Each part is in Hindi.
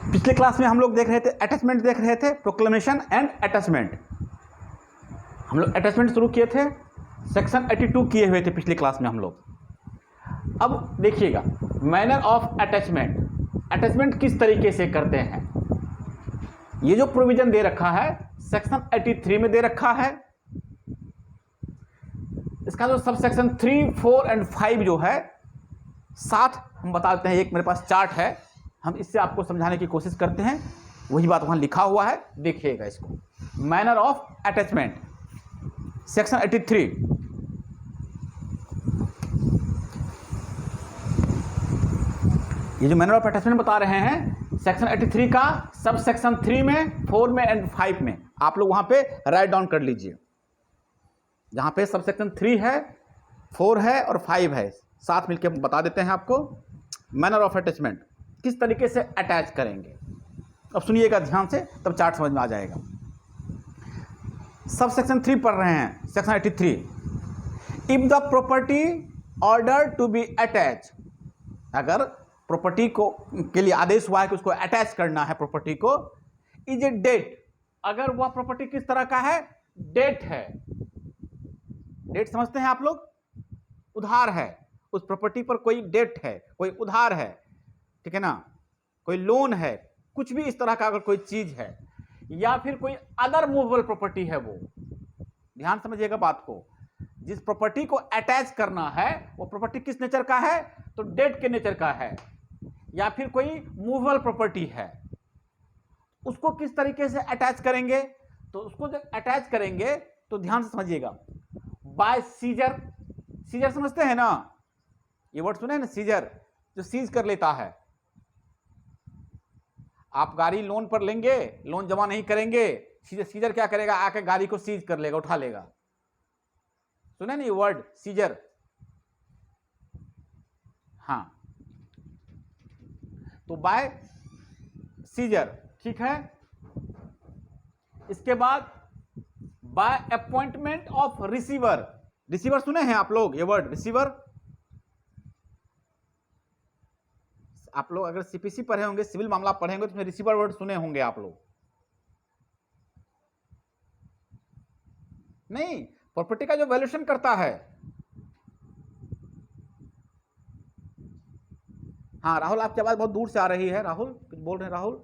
पिछले क्लास में हम लोग देख रहे थे अटैचमेंट, देख रहे थे प्रोक्लेमेशन एंड अटैचमेंट। हम लोग अटैचमेंट शुरू किए थे, सेक्शन 82 किए हुए थे पिछले क्लास में हम लोग। अब देखिएगा मैनर ऑफ अटैचमेंट, अटैचमेंट किस तरीके से करते हैं। ये जो प्रोविजन दे रखा है सेक्शन 83 में दे रखा है। इसका जो सब सेक्शन 3, 4 एंड 5 जो है साथ हम बता देते हैं। एक मेरे पास चार्ट है, हम इससे आपको समझाने की कोशिश करते हैं। वही बात वहां लिखा हुआ है, देखिएगा इसको। मैनर ऑफ अटैचमेंट सेक्शन 83, ये जो मैनर ऑफ अटैचमेंट बता रहे हैं सेक्शन 83 का सब सेक्शन 3 में, 4 में एंड 5 में आप लोग वहां पे राइट डाउन कर लीजिए। जहां पे सब सेक्शन 3 है, 4 है और 5 है, साथ मिलकर हम बता देते हैं आपको मैनर ऑफ अटैचमेंट किस तरीके से अटैच करेंगे। अब सुनिएगा ध्यान से, तब चार्ट समझ में आ जाएगा। सब सेक्शन 3 पढ़ रहे हैं, section 83। If the property order to be attach, अगर प्रॉपर्टी को के लिए आदेश हुआ है कि उसको अटैच करना है प्रॉपर्टी को, इज ए डेट, अगर वह प्रॉपर्टी किस तरह का है, डेट है। डेट समझते हैं आप लोग, उधार है, उस प्रॉपर्टी पर कोई डेट है, कोई उधार है, ठीक है ना, कोई लोन है, कुछ भी इस तरह का अगर कोई चीज है, या फिर कोई अदर मूवेबल प्रॉपर्टी है, वो ध्यान समझिएगा बात को। जिस प्रॉपर्टी को अटैच करना है वो प्रॉपर्टी किस नेचर का है, तो डेट के नेचर का है, या फिर कोई मूवेबल प्रॉपर्टी है। उसको किस तरीके से अटैच करेंगे, तो उसको जब अटैच करेंगे तो ध्यान से समझिएगा, बाय सीजर। सीजर समझते हैं ना, ये वर्ड सुने ना, सीजर, जो सीज कर लेता है। आप गाड़ी लोन पर लेंगे, लोन जमा नहीं करेंगे, सीजर क्या करेगा, आके गाड़ी को सीज कर लेगा, उठा लेगा। सुने ना ये वर्ड सीजर, हाँ, तो बाय सीजर, ठीक है। इसके बाद bye appointment of receiver. Receiver सुने हैं आप लोग ये वर्ड रिसीवर, आप लोग अगर सीपीसी पढ़े होंगे, सिविल मामला पढ़े होंगे, तो उसमें रिसीवर वर्ड सुने होंगे आप लोग। नहीं, प्रॉपर्टी का जो वैल्यूएशन करता है। हाँ राहुल, आपकी आवाज बहुत दूर से आ रही है। राहुल कुछ बोल रहे हैं राहुल?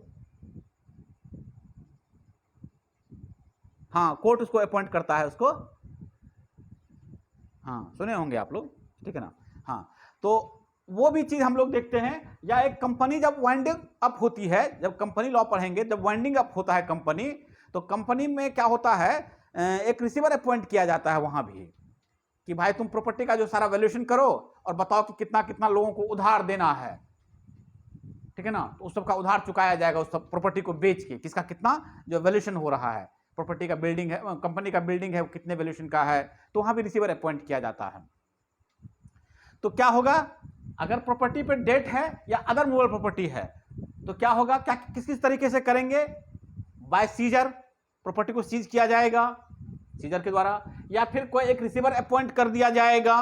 हाँ, कोर्ट उसको अपॉइंट करता है उसको, हाँ सुने होंगे आप लोग, ठीक है ना। हाँ, तो वो भी चीज हम लोग देखते हैं। या एक कंपनी जब वाइंडिंग अप होती है, जब कंपनी लॉ पढ़ेंगे, जब वाइंडिंग अप होता है कंपनी, तो कंपनी में क्या होता है, एक रिसीवर अपॉइंट किया जाता है वहां भी, कि भाई तुम प्रॉपर्टी का जो सारा वैल्यूएशन करो और बताओ कि कितना कितना लोगों को उधार देना है, ठीक है ना। तो उस सबका उधार चुकाया जाएगा उस सब प्रॉपर्टी को बेच के, किसका कितना जो वैल्यूएशन हो रहा है, प्रॉपर्टी का बिल्डिंग है, कंपनी का बिल्डिंग है, वो कितने वैल्यूएशन का है, तो वहां भी रिसीवर अपॉइंट किया जाता है। तो क्या होगा, अगर प्रॉपर्टी पे डेट है या अदर मूवेबल प्रॉपर्टी है, तो क्या होगा, क्या किस किस तरीके से करेंगे, बाय सीजर, प्रॉपर्टी को सीज किया जाएगा सीजर के द्वारा, या फिर कोई एक रिसीवर अपॉइंट कर दिया जाएगा,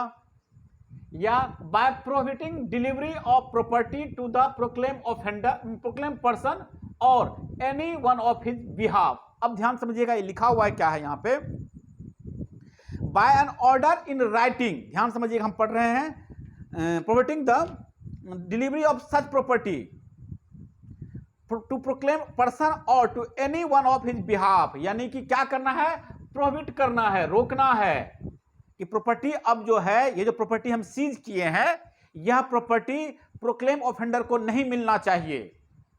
या by prohibiting delivery of property to the proclaim person और any one of his behalf. अब ध्यान समझिएगा, ये लिखा हुआ है क्या है यहां पे, by an order in writing. ध्यान समझिएगा, हम पढ़ रहे हैं prohibiting the delivery of such property to proclaim person और to any one of his behalf. यानी कि क्या करना है, प्रोहिबिट करना है, रोकना है कि प्रॉपर्टी अब जो है, ये जो प्रॉपर्टी हम सीज किए हैं, यह प्रॉपर्टी प्रोक्लेम ऑफेंडर को नहीं मिलना चाहिए।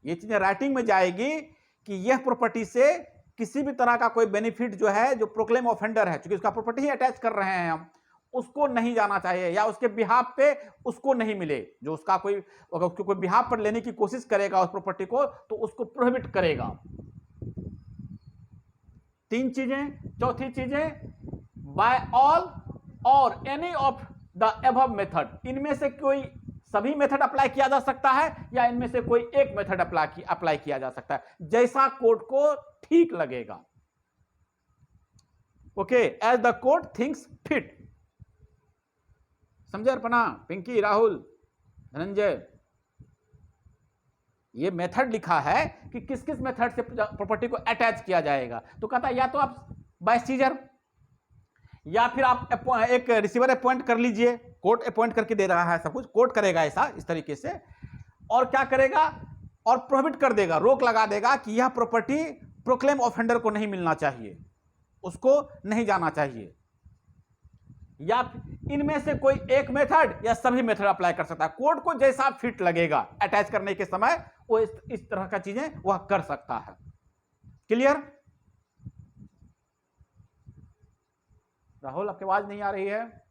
ये चीजें राइटिंग में जाएगी कि यह प्रॉपर्टी से किसी भी तरह का कोई बेनिफिट जो है, जो प्रोक्लेम ऑफेंडर है, क्योंकि उसका प्रॉपर्टी ही अटैच कर रहे हैं हम, उसको नहीं जाना चाहिए, या उसके बिहाफ पे उसको नहीं मिले। जो उसका कोई, अगर उसको कोई बिहाफ पर लेने की कोशिश करेगा उस प्रॉपर्टी को, तो उसको प्रोहिबिट करेगा। तीन चीजें। चौथी चीजें, बाय ऑल और any of the above method, इनमें से कोई सभी मेथड अप्लाई किया जा सकता है, या इनमें से कोई एक मेथड अप्लाई किया जा सकता है, जैसा कोर्ट को ठीक लगेगा। Okay, as the court thinks fit. समझे अर्पणा, पिंकी, राहुल, धनंजय? ये मेथड लिखा है कि किस किस मेथड से प्रॉपर्टी को अटैच किया जाएगा। तो कहता है या तो आप बाय सीजर, या फिर आप एक रिसीवर अपॉइंट कर लीजिए, कोर्ट अपॉइंट करके दे रहा है सब कुछ, कोर्ट करेगा ऐसा इस तरीके से, और क्या करेगा, और प्रोहिबिट कर देगा, रोक लगा देगा कि यह प्रॉपर्टी प्रोक्लेम ऑफेंडर को नहीं मिलना चाहिए, उसको नहीं जाना चाहिए। या इनमें से कोई एक मेथड या सभी मेथड अप्लाई कर सकता है, कोर्ट को जैसा फिट लगेगा अटैच करने के समय वो इस तरह का चीजें वह कर सकता है। क्लियर? राहुल आपकी आवाज नहीं आ रही है।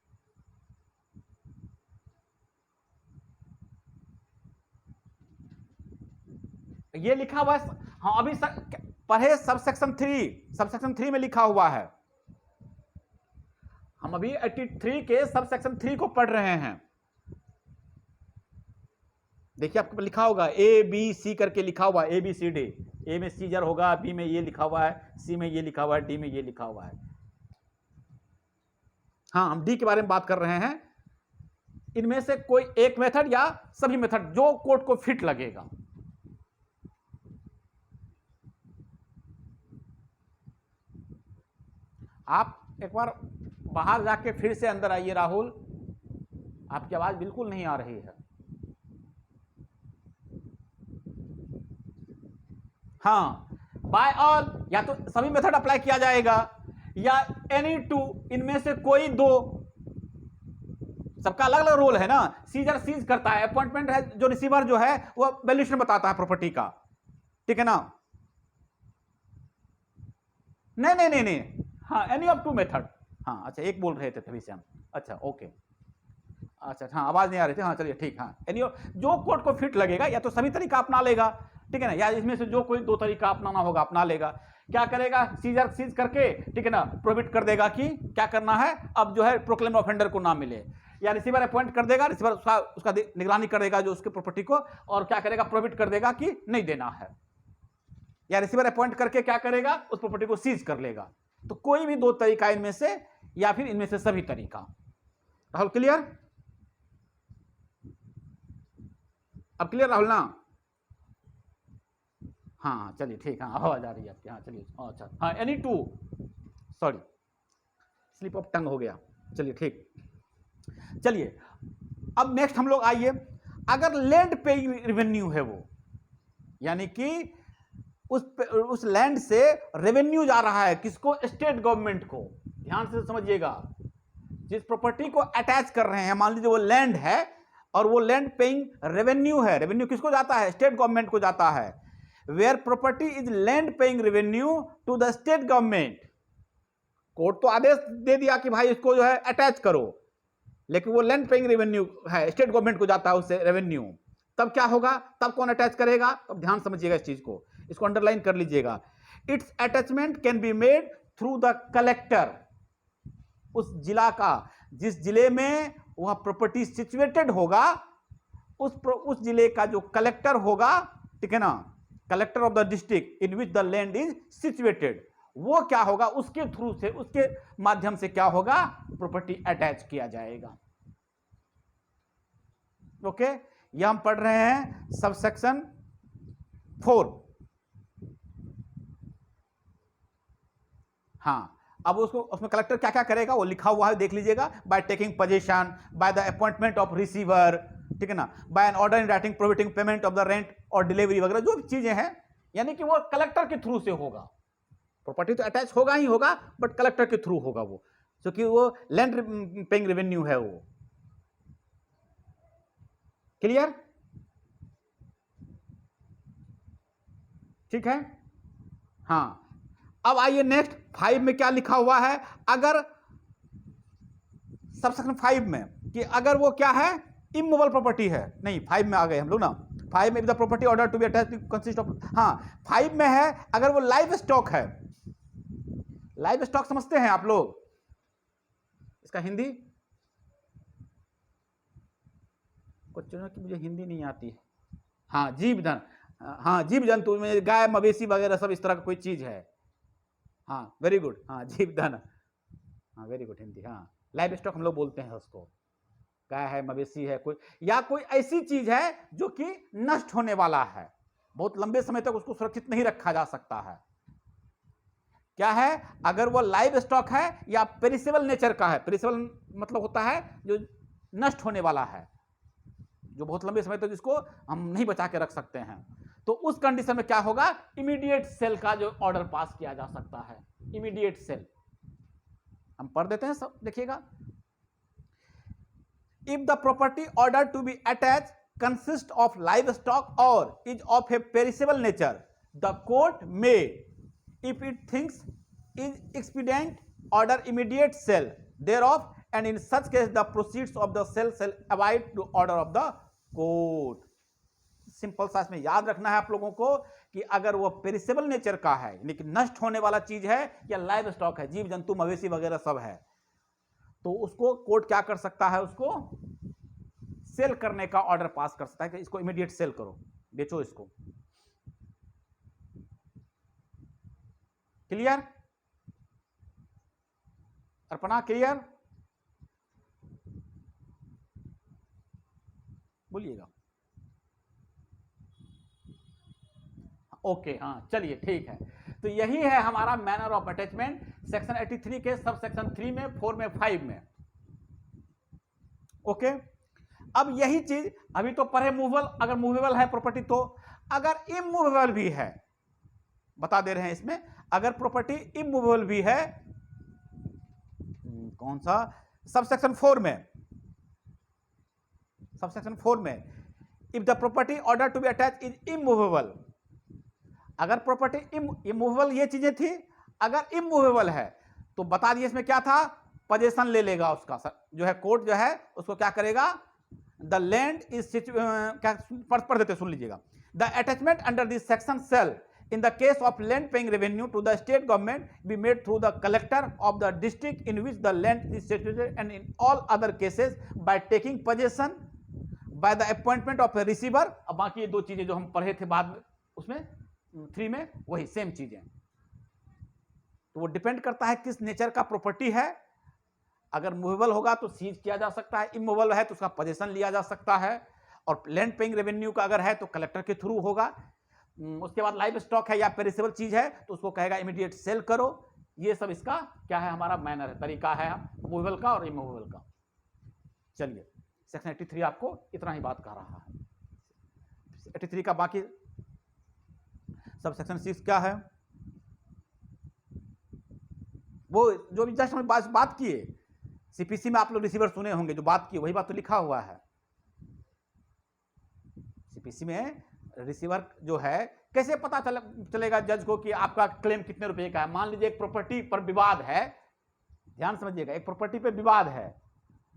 ये लिखा हुआ है, हाँ अभी पढ़े सबसेक्शन 3 में लिखा हुआ है। हम अभी 83 के सबसेक्शन 3 को पढ़ रहे हैं। देखिए आपको लिखा होगा ABC करके लिखा हुआ है, ABCD। ए में सीजर होगा, बी में ये लिखा हुआ है, सी में ये लिखा हुआ है, डी में ये लिखा हुआ है। हाँ हम डी के बारे में बात कर रहे हैं। इनमें से कोई एक मेथड या सभी मेथड जो कोर्ट को फिट लगेगा। आप एक बार बाहर जाके फिर से अंदर आइए राहुल, आपकी आवाज बिल्कुल नहीं आ रही है। हाँ बाय ऑल या तो सभी मेथड अप्लाई किया जाएगा, या एनी टू इनमें से कोई दो। सबका अलग अलग रोल है ना, सीजर सीज करता है, अपॉइंटमेंट है जो रिसीवर जो है वो वैल्यूएशन बताता है प्रॉपर्टी का, ठीक है ना। नहीं, हाँ एनी ऑफ टू मेथड। हाँ अच्छा एक बोल रहे थे तभी से हम, अच्छा ओके, अच्छा हाँ आवाज नहीं आ रही थी, हाँ चलिए ठीक, हाँ एनी जो कोर्ट को फिट लगेगा या तो सभी तरीका अपना लेगा, ठीक है ना, या इसमें से जो कोई दो तरीका अपनाना होगा अपना लेगा। क्या करेगा, सीजर सीज करके, ठीक है ना, प्रोहिबिट कर देगा कि क्या करना है, अब जो है प्रोक्लेम ऑफेंडर को ना मिले, या रिसीवर अपॉइंट कर देगा, रिसीवर उसका निगरानी कर देगा जो उसके प्रॉपर्टी को, और क्या करेगा प्रोहिबिट कर देगा कि नहीं देना है, या रिसीवर अपॉइंट करके क्या करेगा उस प्रॉपर्टी को सीज कर लेगा। तो कोई भी दो तरीका इनमें से, या फिर इनमें से सभी तरीका। राहुल क्लियर? अब क्लियर राहुल ना? हाँ चलिए ठीक, हाँ आवाज आ रही है आपकी, हाँ चलिए अच्छा, हाँ any two, sorry slip of tongue हो गया, चलिए ठीक। चलिए अब नेक्स्ट हम लोग आइए, अगर लैंड पेइंग रेवेन्यू है वो, यानी कि उस लैंड से रेवेन्यू जा रहा है किसको, स्टेट गवर्नमेंट को। ध्यान से समझिएगा, जिस प्रॉपर्टी को अटैच कर रहे हैं, मान लीजिए वो लैंड है और वो लैंड पेइंग रेवेन्यू है, रेवेन्यू किसको जाता है, स्टेट गवर्नमेंट को जाता है। Where property is land paying revenue to the state government, court तो आदेश दे दिया कि भाई इसको जो है अटैच करो, लेकिन वो लैंड पेइंग रेवेन्यू है, स्टेट गवर्नमेंट को जाता है उससे रेवेन्यू, तब क्या होगा, तब कौन अटैच करेगा। तब ध्यान समझिएगा इस चीज को, इसको अंडरलाइन कर लीजिएगा। It's attachment can be made through the collector, उस जिला का, जिस जिले में वह प्रॉपर्टी सिचुएटेड होगा, उस जिले का जो कलेक्टर होगा, ठीक है ना, collector of the district in which the land is situated, वो क्या होगा, उसके थ्रू से, उसके माध्यम से क्या होगा, प्रॉपर्टी अटैच किया जाएगा। ओके, यह हम पढ़ रहे हैं सबसेक्शन 4। हाँ अब उसमें कलेक्टर क्या क्या करेगा वो लिखा हुआ है, देख लीजिएगा। By taking position, by the appointment of receiver, ठीक है ना, by an order in writing prohibiting payment of the rent और डिलीवरी वगैरह जो भी चीजें हैं, यानी कि वो कलेक्टर के थ्रू से होगा। प्रॉपर्टी तो अटैच होगा ही होगा, बट कलेक्टर के थ्रू होगा वो, क्योंकि वो लैंड पेइंग रेवेन्यू है वो। क्लियर? ठीक है, हाँ। अब आइए नेक्स्ट 5 में क्या लिखा हुआ है, अगर सबसेक्शन 5 में कि अगर वो क्या है, इमूवेबल प्रॉपर्टी है, नहीं 5 में आ गए हम लोग ना, 5 में the property order to be attached consist of, हाँ 5 में है अगर वो लाइव स्टॉक है। लाइव स्टॉक समझते हैं आप लोग, इसका हिंदी कुछ की मुझे हिंदी नहीं आती है। हाँ जीव धन, हाँ जीव जंतु में गाय मवेशी वगैरह सब इस तरह का कोई चीज है। हाँ वेरी गुड, हाँ जीव धन, हाँ वेरी गुड हिंदी, हाँ लाइव स्टॉक हम लोग बोलते हैं उसको, गाय है मवेशी है कोई, या कोई ऐसी चीज है जो कि नष्ट होने वाला है, बहुत लंबे समय तक उसको सुरक्षित नहीं रखा जा सकता है। क्या है, अगर वो लाइव स्टॉक है या पेरिसेबल नेचर का है, पेरिसेबल मतलब होता है जो नष्ट होने वाला है, जो बहुत लंबे समय तक जिसको हम नहीं बचा के रख सकते हैं, तो उस कंडीशन में क्या होगा, इमीडिएट सेल का जो ऑर्डर पास किया जा सकता है। इमीडिएट सेल हम पढ़ देते हैं सब, देखिएगा। If the property order to be attach consist of live stock और is of a perishable nature, the court may, if it thinks is expedient, order immediate sale thereof, and in such case the proceeds of the sale shall abide to order of the court. Simple सा इसमें याद रखना है आप लोगों को कि अगर वो पेरिसेबल नेचर का है, लेकिन नष्ट होने वाला चीज है, या लाइव स्टॉक है, जीव जंतु मवेशी वगैरह सब है, तो उसको कोर्ट क्या कर सकता है, उसको सेल करने का ऑर्डर पास कर सकता है कि इसको इमीडिएट सेल करो, बेचो इसको। क्लियर? अर्पणा क्लियर? बोलिएगा। ओके, हाँ चलिए ठीक है। तो यही है हमारा मैनर ऑफ अटैचमेंट सेक्शन 83 के सब सेक्शन 3 में, 4 में, 5 में। ओके, अब यही चीज अभी तो पढ़े मूवेबल, अगर मूवेबल है प्रॉपर्टी, तो अगर इमूवेबल भी है, बता दे रहे हैं इसमें, अगर प्रॉपर्टी इमूवेबल भी है, कौन सा, सबसेक्शन 4 में, सबसेक्शन 4 में, if the property order to be attach is immovable, अगर प्रॉपर्टी इमूवेबल, ये चीजें थी, अगर इमूवेबल है तो बता दिए इसमें क्या था, पोजेशन ले लेगा उसका, जो है कोर्ट जो है उसको क्या करेगा, द लैंड इज क्या पढ़ देते, सुन लीजिएगा। The attachment under this section shall in the case of land paying revenue to the state government be made through the collector of the district in which the land is situated, and in all other cases by taking possession by the appointment of a receiver। अब बाकी ये दो चीजें जो हम पढ़े थे बाद में, उसमें 3 में, वही सेम चीजें। तो वो डिपेंड करता है किस नेचर का प्रॉपर्टी है। अगर मूवेबल होगा तो सीज किया जा सकता है, इमूवेबल है तो उसका पोजेशन लिया जा सकता है, और लैंड पेइंग रेवेन्यू का अगर है तो कलेक्टर के थ्रू होगा। उसके बाद लाइव स्टॉक है या पेरिसेबल चीज है तो उसको कहेगा इमीडिएट सेल करो। ये सब इसका क्या है, हमारा मैनर है, तरीका है मूवेबल का और इमूवेबल का। चलिए, सेक्शन 83 आपको इतना ही बात कर रहा है। 83 का बाकी सब सेक्शन 6 क्या है, वो जो भी जस्ट हम बात किए, सीपीसी में आप लोग रिसीवर सुने होंगे, जो बात की वही बात तो लिखा हुआ है। सीपीसी में रिसीवर जो है, कैसे पता चलेगा जज को कि आपका क्लेम कितने रुपए का है। मान लीजिए एक प्रॉपर्टी पर विवाद है, ध्यान समझिएगा, एक प्रॉपर्टी पे विवाद है,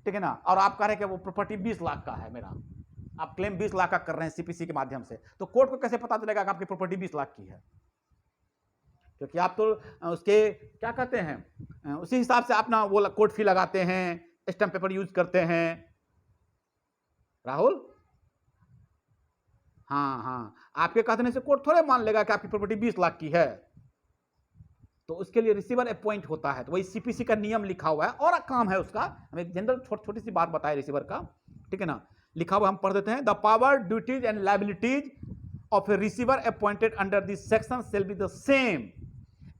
ठीक है ना, और आप कह रहे हैं कि वो प्रॉपर्टी 20 लाख का है मेरा, आप क्लेम 20 लाख का कर रहे हैं सीपीसी के माध्यम से, तो कोर्ट को कैसे पता चलेगा कि आपकी प्रॉपर्टी 20 लाख की है? क्योंकि आप तो उसके क्या कहते हैं, उसी हिसाब से अपना वो कोर्ट फी लगाते हैं, स्टैम्प पेपर यूज करते हैं। राहुल, हाँ, आपके कहने से कोर्ट थोड़े मान लेगा कि आपकी प्रॉपर्टी 20 लाख की है। तो उसके लिए रिसीवर अपॉइंट होता है, तो वही सीपीसी का नियम लिखा हुआ है, और काम है उसका, हमें जनरल छोटी सी बात बताए रिसीवर का, ठीक है ना, लिखा हुआ हम पढ़ देते हैं। The power, duties and liabilities of a receiver appointed under this section shall be the same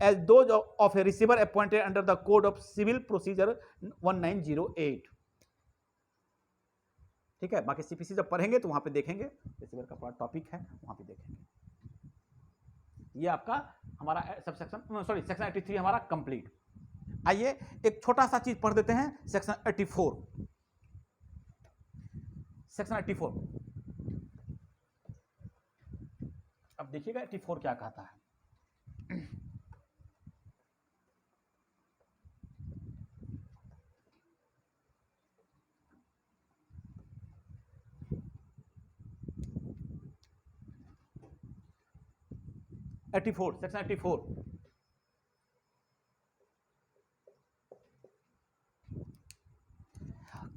as those of a receiver appointed under the code of civil procedure 1908। ठीक है, बाकी सीपीसी जब पढ़ेंगे तो वहां पे देखेंगे, रिसीवर का पूरा टॉपिक है, वहां पे देखेंगे। ये आपका हमारा सब सेक्शन, सॉरी सेक्शन 83 हमारा कंप्लीट। आइए एक छोटा सा चीज पढ़ देते हैं, सेक्शन 84। सेक्शन 84, अब देखिएगा 84 क्या कहता है। Section 84,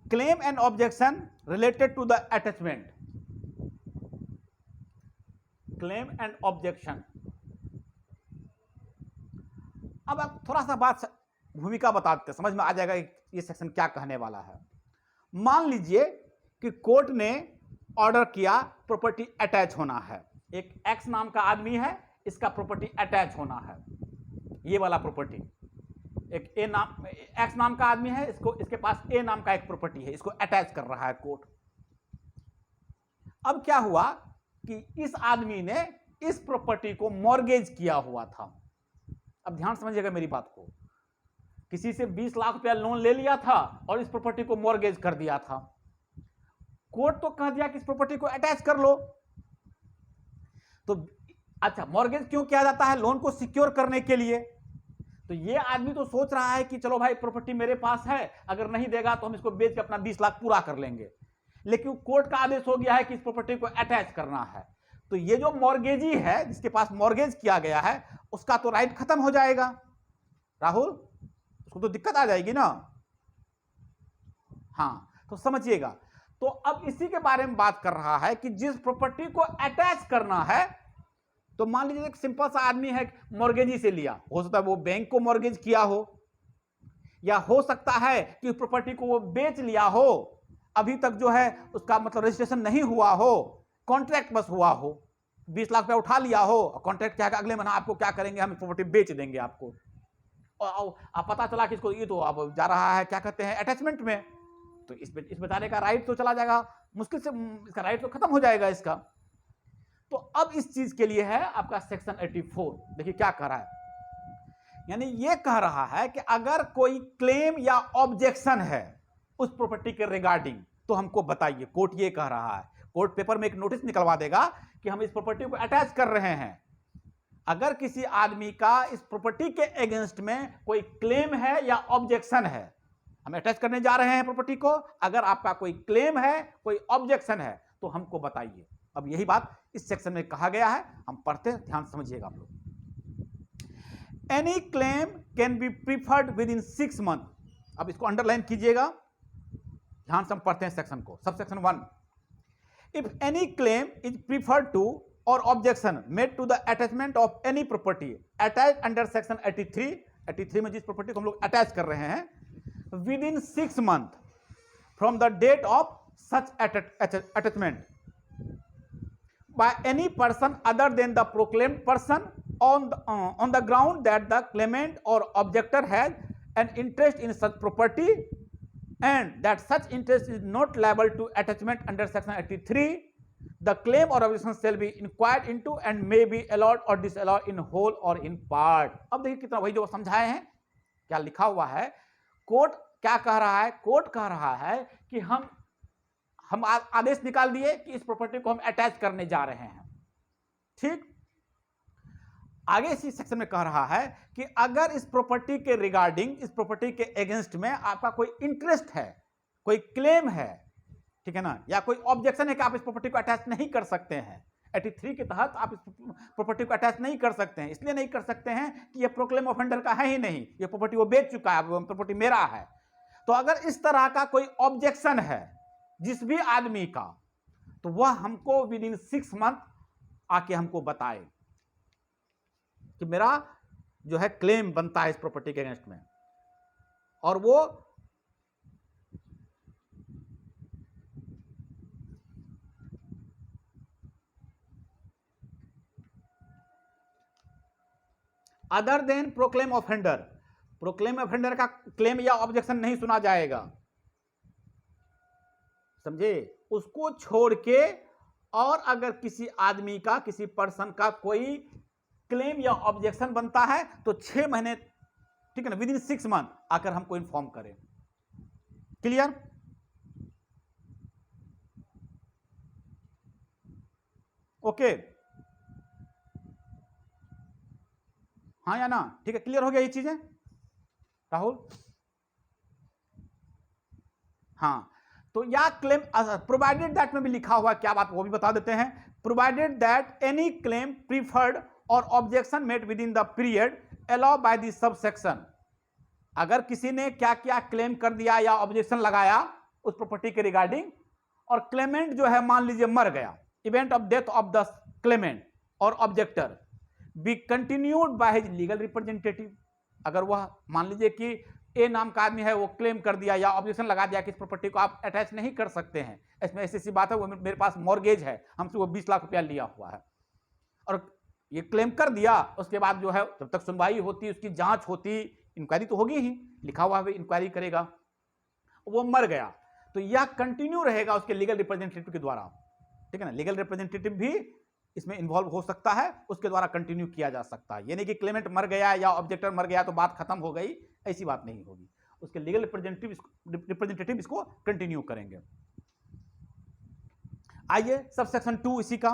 claim and objection related to the attachment। claim and objection, अब आप थोड़ा सा बात भूमिका बताते समझ में आ जाएगा ये सेक्शन क्या कहने वाला है। मान लीजिए कि कोर्ट ने ऑर्डर किया प्रॉपर्टी अटैच होना है, एक एक्स नाम का आदमी है, इसका प्रॉपर्टी अटैच होना है, ये वाला प्रॉपर्टी। एक ए नाम एक्स नाम का आदमी है, इसके पास ए नाम का एक प्रॉपर्टी है, इसको अटैच कर रहा है कोर्ट। अब क्या हुआ कि इस आदमी ने इस प्रॉपर्टी को मॉर्गेज किया हुआ था। अब ध्यान समझिएगा मेरी बात को, किसी से 20 लाख रुपया लोन ले लिया था और इस प्रॉपर्टी को मॉर्गेज कर दिया था। कोर्ट तो कह दिया कि इस प्रॉपर्टी को अटैच कर लो। तो अच्छा, मॉर्गेज क्यों किया जाता है? लोन को सिक्योर करने के लिए। तो ये आदमी तो सोच रहा है कि चलो भाई प्रॉपर्टी मेरे पास है, अगर नहीं देगा तो हम इसको बेच के अपना 20 लाख पूरा कर लेंगे। लेकिन कोर्ट का आदेश हो गया है कि इस प्रॉपर्टी को अटैच करना है। तो ये जो मॉर्गेजी है, जिसके पास मॉर्गेज किया गया है, उसका तो राइट खत्म हो जाएगा। राहुल, उसको तो दिक्कत आ जाएगी ना। हाँ, तो समझिएगा। तो अब इसी के बारे में बात कर रहा है कि जिस प्रॉपर्टी को अटैच करना है, तो मान लीजिए एक सिंपल सा आदमी है, मॉर्गेजी से लिया, हो सकता है वो बैंक को मॉर्गेज किया हो, या हो सकता है कि प्रॉपर्टी को वो बेच लिया हो, अभी तक जो है उसका मतलब रजिस्ट्रेशन नहीं हुआ हो, कॉन्ट्रैक्ट बस हुआ हो, 20 लाख रुपया उठा लिया हो, कॉन्ट्रैक्ट क्या है, अगले महीना आपको क्या करेंगे, हम प्रॉपर्टी बेच देंगे आपको। और पता चला कि इसको ये तो अब जा रहा है, क्या कहते हैं, अटैचमेंट में, तो इस बेचारे का राइट तो चला जाएगा, मुश्किल से इसका राइट तो खत्म हो जाएगा इसका। तो अब इस चीज के लिए है आपका सेक्शन 84। देखिए क्या कह रहा है, यानी ये कह रहा है कि अगर कोई क्लेम या ऑब्जेक्शन है उस प्रॉपर्टी के रिगार्डिंग, तो हमको बताइए। कोर्ट ये कह रहा है, कोर्ट पेपर में एक नोटिस निकलवा देगा कि हम इस प्रॉपर्टी को अटैच कर रहे हैं। अगर किसी आदमी का इस प्रॉपर्टी के अगेंस्ट में कोई क्लेम है या ऑब्जेक्शन है, हम अटैच करने जा रहे हैं प्रॉपर्टी को, अगर आपका कोई क्लेम है, कोई ऑब्जेक्शन है, तो हमको बताइए। अब यही बात इस सेक्शन में कहा गया है, हम पढ़ते हैं, ध्यान समझिएगा आप लोग। Any claim can be preferred with in 6 month. अब इसको अंडरलाइन कीजिएगा, ध्यान से हम पढ़ते हैं सेक्शन को। Sub section 1, if any claim is preferred to और objection made to the attachment of any property attach under section 83 में जिस प्रॉपर्टी को हम लोग अटैच कर रहे हैं, within 6 month from the date of such attachment by any person other than the proclaimed person on the ground that the claimant or objector has an interest in such property and that such interest is not liable to attachment under section 83, the claim or objection shall be inquired into and may be allowed or disallowed in whole or in part। अब देखिए कितना वही जो समझाए हैं, क्या लिखा हुआ है। कोर्ट क्या कह रहा है? कोर्ट कह रहा है कि हम आदेश निकाल दिए कि इस प्रॉपर्टी को हम अटैच करने जा रहे हैं, ठीक। आगे इसी सेक्शन में कह रहा है कि अगर इस प्रॉपर्टी के रिगार्डिंग, इस प्रॉपर्टी के अगेंस्ट में आपका कोई इंटरेस्ट है, कोई क्लेम है, ठीक है ना, या कोई ऑब्जेक्शन है कि आप इस प्रॉपर्टी को अटैच नहीं कर सकते हैं, 83 के तहत आप इस प्रॉपर्टी को अटैच नहीं कर सकते हैं। इसलिए नहीं कर सकते हैं कि ये प्रोक्लेम ऑफेंडर का है ही नहीं, ये प्रॉपर्टी वो बेच चुका है, प्रॉपर्टी मेरा है। तो अगर इस तरह का कोई ऑब्जेक्शन है जिस भी आदमी का, तो वह हमको विद इन 6 मंथ आके हमको बताए कि मेरा जो है क्लेम बनता है इस प्रॉपर्टी के अगेंस्ट में, और वो other than proclaim offender, proclaim offender का क्लेम या ऑब्जेक्शन नहीं सुना जाएगा, समझे, उसको छोड़ के। और अगर किसी आदमी का, किसी पर्सन का कोई क्लेम या ऑब्जेक्शन बनता है तो 6 महीने, ठीक है ना, विद इन 6 मंथ आकर हमको इन्फॉर्म करें। क्लियर? ओके, हाँ या ना? ठीक है, क्लियर हो गया ये चीजें राहुल? हाँ, तो या क्लेम प्रोवाइडेड दैट में भी लिखा हुआ क्या बात, वो भी बता देते हैं। Provided that any claim preferred और objection made within the period allow by the sub section. अगर किसी ने क्या क्या क्लेम कर दिया या ऑब्जेक्शन लगाया उस प्रॉपर्टी के रिगार्डिंग, और क्लेमेंट जो है मान लीजिए मर गया, event of death of the claimant और objector be continued by his legal representative. अगर वह मान लीजिए कि ए नाम का आदमी है, वो क्लेम कर दिया या ऑब्जेक्शन लगा दिया कि इस प्रॉपर्टी को आप अटैच नहीं कर सकते हैं, इसमें ऐसी सी बात है, वो मेरे पास मॉर्गेज है, हमसे वो 20 लाख रुपया लिया हुआ है, और ये क्लेम कर दिया, उसके बाद जो है जब तक सुनवाई होती, उसकी जांच होती, इंक्वायरी तो होगी ही, लिखा हुआ है इंक्वायरी करेगा, वो मर गया तो यह कंटिन्यू रहेगा उसके लीगल रिप्रेजेंटेटिव के द्वारा, ठीक है ना। लीगल रिप्रेजेंटेटिव भी इसमें इन्वॉल्व हो सकता है, उसके द्वारा कंटिन्यू किया जा सकता है। यानी कि क्लेमेंट मर गया या ऑब्जेक्टर मर गया तो बात खत्म हो गई, ऐसी बात नहीं होगी, उसके लीगल रिप्रेजेंटेटिव इसको कंटिन्यू करेंगे। आइए सबसेक्शन 2 इसी का,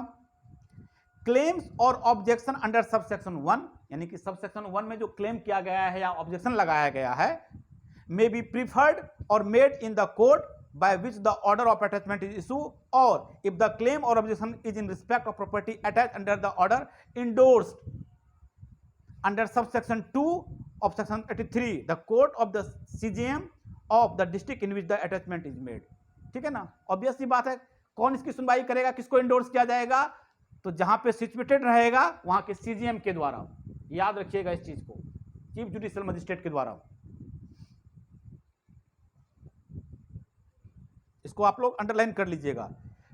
क्लेम्स और ऑब्जेक्शन अंडर सबसेक्शन 1, यानी कि सबसेक्शन 1 में जो क्लेम किया गया है या ऑब्जेक्शन लगाया गया है, may be preferred or made in the court by which the order of attachment is issued, or if the claim or objection is in respect of property attached under the order endorsed under subsection 2 of section 83, the court of the CJM of the district in which the attachment is made। ठीक है ना, ऑब्वियस सी बात है, कौन इसकी सुनवाई करेगा, किसको इंडोर्स किया जाएगा, तो जहां पे सिचुएटेड रहेगा वहां के CJM के द्वारा, याद रखिएगा इस चीज को, चीफ जुडिशियल मजिस्ट्रेट के द्वारा। इसको आप लोग अंडरलाइन कर लीजिएगा।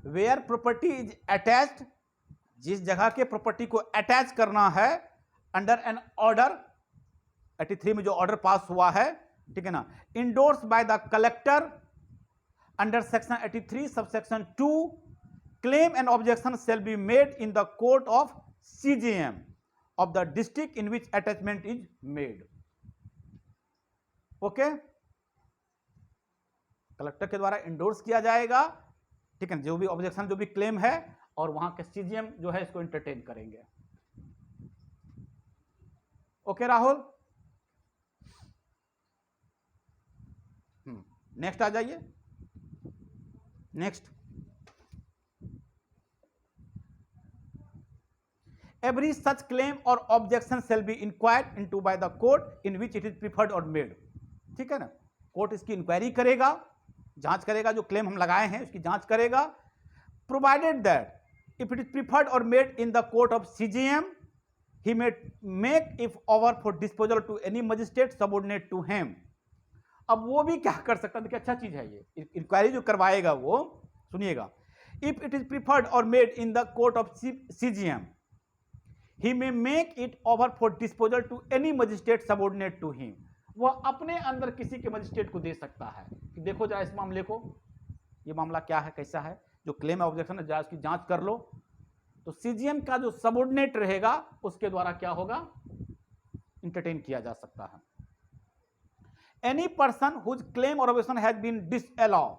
वेयर प्रॉपर्टी इज अटैच्ड, जिस जगह के प्रॉपर्टी को अटैच करना है अंडर एन ऑर्डर, 83 में जो ऑर्डर पास हुआ है, ठीक है ना, endorse by the collector under section 83 subsection 2, claim and objection shall be made in the court of CJM of the district in which attachment is made. Okay, collector के द्वारा इंडोर्स किया जाएगा, ठीक है, जो भी ऑब्जेक्शन जो भी क्लेम है, और वहां के CJM जो है इसको एंटरटेन करेंगे। ओके राहुल, नेक्स्ट आ जाइए। Next, every such claim or objection shall B inquired into by the court in which it is preferred और मेड। ठीक है ना, कोर्ट इसकी इंक्वायरी करेगा, जांच करेगा, जो क्लेम हम लगाए हैं उसकी जांच करेगा, provided that if it is preferred और made in the court of CJM he may make if over for disposal to any magistrate subordinate to him. अब वो भी क्या कर सकता है, देखिए अच्छा चीज है ये, इंक्वायरी जो करवाएगा वो, सुनिएगा, इफ इट इज प्रीफर्ड और made in the court of CJM he may make it over for disposal to any magistrate subordinate to him. वह अपने अंदर किसी के मजिस्ट्रेट को दे सकता है कि देखो जरा इस मामले को, ये मामला क्या है, कैसा है, जो क्लेम है ऑब्जेक्शन है, जरा उसकी जांच कर लो। तो CJM का जो सबऑर्डिनेट रहेगा उसके द्वारा क्या होगा, इंटरटेन किया जा सकता है। Any person whose claim or objection has been disallow,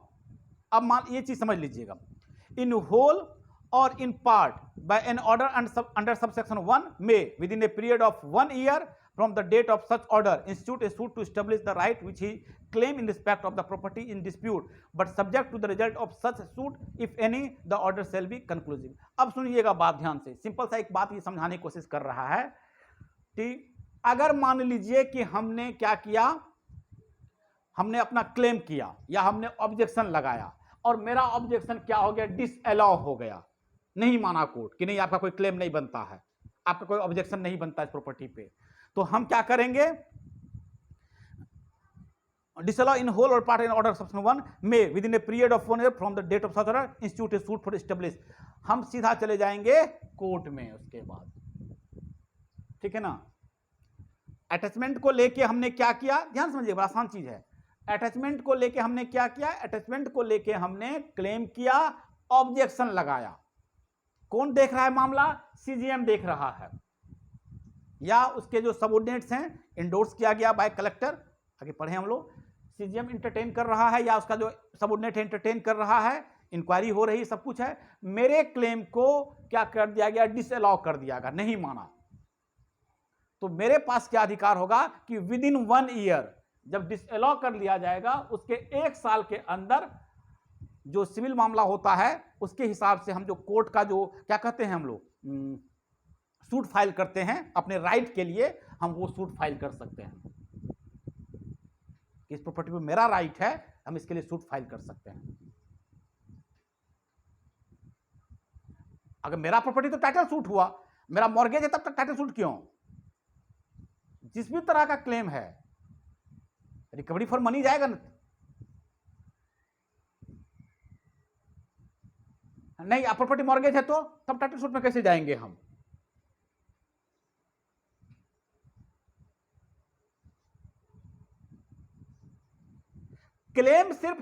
अब मान ये चीज समझ लीजिएगा, in whole or in part by an order under subsection 1 may within a period of 1 year from the date of such order institute a suit to establish the right which he claim in respect of the property in dispute, but subject to the result of such suit if any the order shall be conclusive। अब सुनिएगा बात ध्यान से, सिंपल सा एक बात ये समझाने की कोशिश कर रहा है कि अगर मान लीजिए कि हमने क्या किया, हमने अपना क्लेम किया या हमने ऑब्जेक्शन लगाया और मेरा ऑब्जेक्शन क्या हो गया, डिसअलाउ हो गया, नहीं माना कोर्ट कि नहीं आपका कोई क्लेम नहीं बनता है, आपका कोई ऑब्जेक्शन नहीं बनता इस प्रॉपर्टी पे, तो हम क्या करेंगे, disallow in whole or part in order section 1 में within a period of 1 year from the date of such order institute a suit for establish, हम सीधा चले जाएंगे कोर्ट में उसके बाद। ठीक है ना, अटैचमेंट को लेके हमने क्या किया, ध्यान समझिए, बड़ा आसान चीज है। अटैचमेंट को लेके हमने क्या किया, अटैचमेंट को लेके हमने क्लेम किया, ऑब्जेक्शन लगाया, कौन देख रहा है मामला, CJM देख रहा है, या उसके जो सबऑर्डिनेट्स हैं इंडोर्स किया गया बाय कलेक्टर, आगे पढ़े हम लोग, CJM इंटरटेन कर रहा है या उसका जो सबऑर्डिनेट है इंटरटेन कर रहा है, इंक्वायरी हो रही है, सब कुछ है, मेरे क्लेम को क्या कर दिया गया, डिसअलाउ कर दिया गया, नहीं माना, तो मेरे पास क्या अधिकार होगा कि विद इन 1 ईयर जब डिसअलाउ कर लिया जाएगा उसके 1 साल के अंदर जो सिविल मामला होता है उसके हिसाब से हम जो कोर्ट का जो क्या कहते हैं हम लोग सूट फाइल करते हैं अपने राइट के लिए, हम वो सूट फाइल कर सकते हैं, इस प्रॉपर्टी पे मेरा राइट है, हम इसके लिए सूट फाइल कर सकते हैं। अगर मेरा प्रॉपर्टी तो टाइटल सूट हुआ, मेरा मॉर्गेज है तब तक टाइटल सूट क्यों, जिस भी तरह का क्लेम है रिकवरी फॉर मनी जाएगा ना, नहीं प्रॉपर्टी मॉर्गेज है तो तब टाइटल सूट में कैसे जाएंगे हम, क्लेम सिर्फ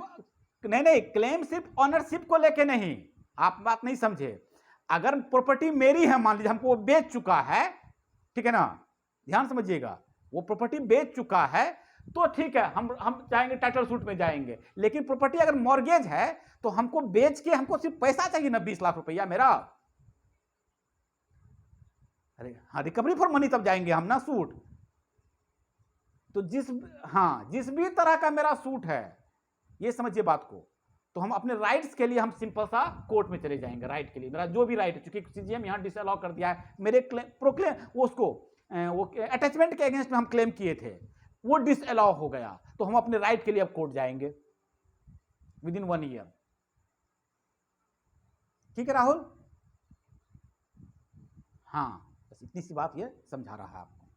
नहीं, क्लेम सिर्फ ऑनरशिप को लेके नहीं, आप बात नहीं समझे। अगर प्रॉपर्टी मेरी है, मान लीजिए हमको बेच चुका है, ठीक है ना, ध्यान समझिएगा, वो प्रॉपर्टी बेच चुका है तो ठीक है, हम जाएंगे टाइटल सूट में जाएंगे। लेकिन प्रॉपर्टी अगर मॉर्गेज है तो हमको बेच के हमको सिर्फ पैसा चाहिए ना, 20 लाख रुपया मेरा। अरे हाँ, रिकवरी फॉर मनी तब जाएंगे हम ना सूट। तो जिस भी तरह का मेरा सूट है, ये समझिए बात को, तो हम अपने राइट्स के लिए हम सिंपल सा कोर्ट में चले जाएंगे, राइट के लिए, मेरा जो भी राइट है, चूंकि सीजीएम यहां डिसअलाउ कर दिया है, मेरे प्रोक्लेम वो उसको वो अटैचमेंट के अगेंस्ट में हम क्लेम किए थे, वो डिसअलाउ हो गया, तो हम अपने राइट के लिए अब कोर्ट जाएंगे विद इन 1 ईयर। ठीक है राहुल? हाँ, बस इतनी सी बात ये समझा रहा है आपको।